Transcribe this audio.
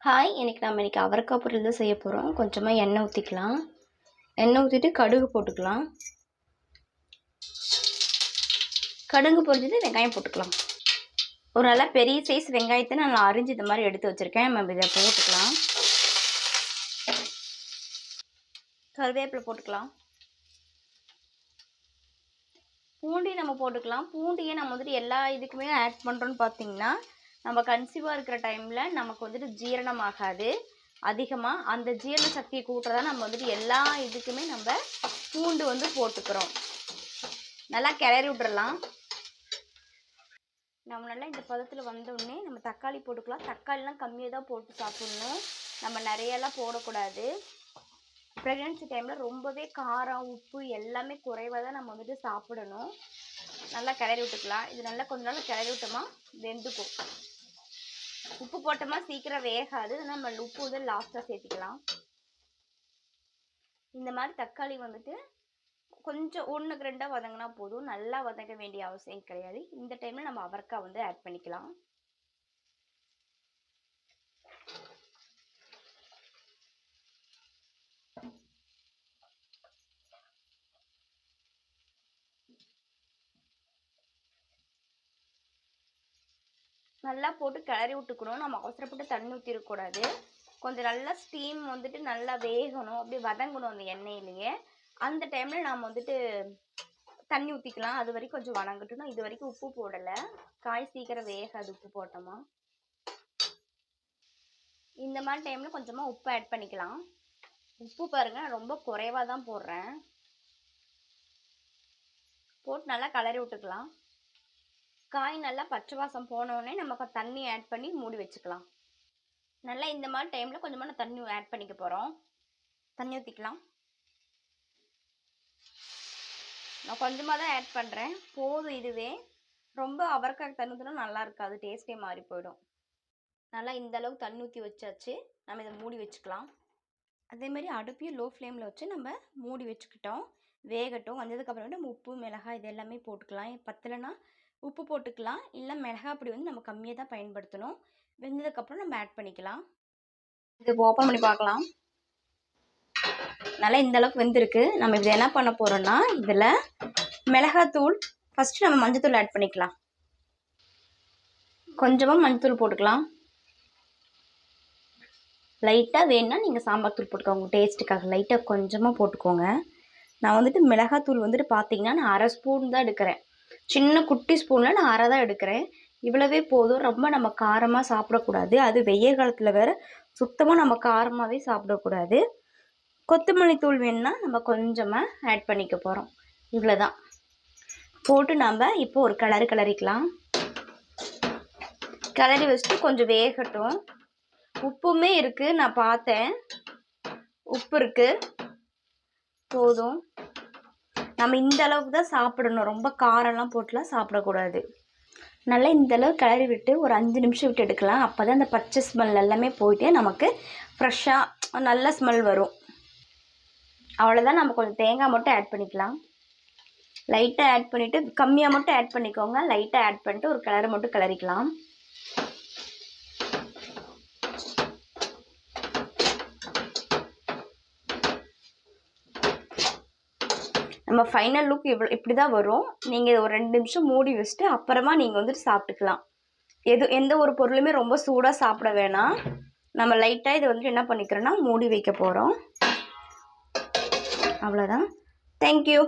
Hi, இன்னைக்கு அவரைக்காய் பொரியல் தான் செய்ய போகிறோம். கொஞ்சமாக எண்ணெய் ஊற்றிக்கலாம். எண்ணெய் ஊற்றிட்டு கடுகு போட்டுக்கலாம். கடுகு பொரிஞ்சது வெங்காயம் போட்டுக்கலாம். ஒரு நல்லா பெரிய சைஸ் வெங்காயத்தை நான் அரிஞ்சு இந்த மாதிரி எடுத்து வச்சுருக்கேன். நம்ம இதை போட்டுக்கலாம். கருவேப்பிலை போட்டுக்கலாம். பூண்டி நம்ம போட்டுக்கலாம். பூண்டியை நம்ம வந்துட்டு எல்லா இதுக்குமே ஆட் பண்ணுறோன்னு பார்த்தீங்கன்னா, நம்ம கன்சீவாக இருக்கிற டைமில் நமக்கு வந்துட்டு ஜீரணம் ஆகாது. அதிகமாக அந்த ஜீரண சக்தியை கூட்டுறதா நம்ம வந்துட்டு எல்லா இதுக்குமே நம்ம பூண்டு வந்து போட்டுக்கிறோம். நல்லா கிளறி விட்டுறலாம். நம்ம நல்லா இந்த பதத்தில் வந்தோடனே நம்ம தக்காளி போட்டுக்கலாம். தக்காளிலாம் கம்மியாக தான் போட்டு சாப்பிட்ணும். நம்ம நிறையெல்லாம் போடக்கூடாது. ப்ரெக்னென்சி டைமில் ரொம்பவே காரம் உப்பு எல்லாமே குறைவாக தான் நம்ம வந்துட்டு சாப்பிடணும். நல்லா கிளறி விட்டுக்கலாம். இது நல்லா கொஞ்ச நாள் கிளறி விட்டோமா வெந்துக்கும். உப்பு போட்டோமா சீக்கிரம் வேகாது. நம்ம உப்பு வந்து லாஸ்ட்டாக சேர்த்திக்கலாம். இந்த மாதிரி தக்காளி வந்துட்டு கொஞ்சம் 1-2 வதங்கினா போதும். நல்லா வதங்க வேண்டிய அவசியம் கிடையாது. இந்த டைமில் நம்ம அவரைக்காய் வந்து ஆட் பண்ணிக்கலாம். நல்லா போட்டு கிளறி விட்டுக்கணும். நம்ம அவசரப்பட்டு தண்ணி ஊற்றிடக்கூடாது. கொஞ்சம் நல்லா ஸ்டீம் வந்துட்டு நல்லா வேகணும், அப்படியே வதங்கணும் அந்த எண்ணெயிலேயே. அந்த டைமில் நாம் வந்துட்டு தண்ணி ஊற்றிக்கலாம். அது வரைக்கும் கொஞ்சம் வதங்கட்டும். நான் இது வரைக்கும் உப்பு போடலை. காய் சீக்கிரம் வேகாது உப்பு போட்டோமா. இந்த மாதிரி டைமில் கொஞ்சமாக உப்பு ஆட் பண்ணிக்கலாம். உப்பு பாருங்கள், ரொம்ப குறைவாக தான் போடுறேன். போட்டு நல்லா கிளறி விட்டுக்கலாம். காய் நல்லா பச்சை வாசம் போனோடனே நம்ம தண்ணி ஆட் பண்ணி மூடி வச்சுக்கலாம். நல்லா இந்த மாதிரி டைமில் கொஞ்சமாக தண்ணி ஆட் பண்ணிக்க போகிறோம். தண்ணி ஊற்றிக்கலாம். நான் கொஞ்சமாக தான் ஆட் பண்ணுறேன், போதும் இதுவே. ரொம்ப அவரைக்காய் தண்ணி ஊற்றினா நல்லா இருக்காது, டேஸ்ட்டே மாறி போயிடும். நல்லா இந்த அளவுக்கு தண்ணி ஊற்றி வச்சாச்சு. நம்ம இதை மூடி வச்சுக்கலாம். அதேமாதிரி அடுப்பையும் லோ ஃப்ளேமில் வச்சு நம்ம மூடி வச்சுக்கிட்டோம். வேகட்டும். வந்ததுக்கப்புறம் நம்ம உப்பு மிளகாய் இது எல்லாமே போட்டுக்கலாம். பத்தலைன்னா உப்பு போட்டுக்கலாம். இல்லை மிளகாய் அப்படி வந்து நம்ம கம்மியாக தான் பயன்படுத்தணும். வெந்ததுக்கப்புறம் நம்ம ஆட் பண்ணிக்கலாம். இது ஓப்பன் பண்ணி பார்க்கலாம். நல்லா இந்த அளவுக்கு வெந்திருக்கு. நம்ம இதை என்ன பண்ண போகிறோம்னா, இதில் மிளகாத்தூள் ஃபஸ்ட்டு நம்ம மஞ்சத்தூள் ஆட் பண்ணிக்கலாம். கொஞ்சமாக மஞ்சத்தூள் போட்டுக்கலாம். லைட்டாக வேணுன்னா நீங்கள் சாம்பார் தூள் போட்டுக்கோங்க. உங்கள் டேஸ்ட்டுக்காக லைட்டாக கொஞ்சமாக போட்டுக்கோங்க. நான் வந்துட்டு மிளகாத்தூள் வந்துட்டு பார்த்தீங்கன்னா நான் 1/2 ஸ்பூன் தான் எடுக்கிறேன். சின்ன குட்டி ஸ்பூனில் நான் 1/2 தான் எடுக்கிறேன். இவ்வளவே போதும். ரொம்ப நம்ம காரமாக சாப்பிடக்கூடாது. அது வெய்ய காலத்தில் வேறு சுத்தமாக நம்ம காரமாகவே சாப்பிடக்கூடாது. கொத்தமல்லி தூள் வேணுன்னா நம்ம கொஞ்சமாக ஆட் பண்ணிக்க போகிறோம். இவ்வளோதான் போட்டு நம்ம இப்போ ஒரு கிளறிக்கலாம். கிளறி வச்சுட்டு கொஞ்சம் வேகட்டும். உப்புமே இருக்குது, நான் பார்த்தேன். உப்பு இருக்குது, போதும். நம்ம இந்த அளவுக்கு தான் சாப்பிடணும். ரொம்ப காரம்லாம் போட்டுலாம் சாப்பிடக்கூடாது. நல்லா இந்த அளவு கிளறி விட்டு ஒரு 5 நிமிஷம் விட்டு எடுக்கலாம். அப்போ தான் அந்த பச்சை ஸ்மெல் எல்லாமே போயிட்டு நமக்கு ஃப்ரெஷ்ஷாக நல்ல ஸ்மெல் வரும். அவ்வளோதான். நம்ம கொஞ்சம் தேங்காய் மட்டும் ஆட் பண்ணிக்கலாம். லைட்டாக ஆட் பண்ணிவிட்டு கம்மியாக மட்டும் ஆட் பண்ணிக்கோங்க. லைட்டாக ஆட் பண்ணிட்டு ஒரு கிளறு மட்டும் கிளறிக்கலாம். நம்ம ஃபைனல் லுக் இப்படி தான் வரும். நீங்கள் ஒரு 2 நிமிஷம் மூடி வச்சுட்டு அப்புறமா நீங்கள் வந்துட்டு சாப்பிட்டுக்கலாம். எந்த ஒரு பொருளுமே ரொம்ப சூடாக சாப்பிட வேணாம். நம்ம லைட்டாக இதை வந்துட்டு என்ன பண்ணிக்கிறோன்னா மூடி வைக்க போகிறோம். அவ்வளோதான். தேங்க்யூ.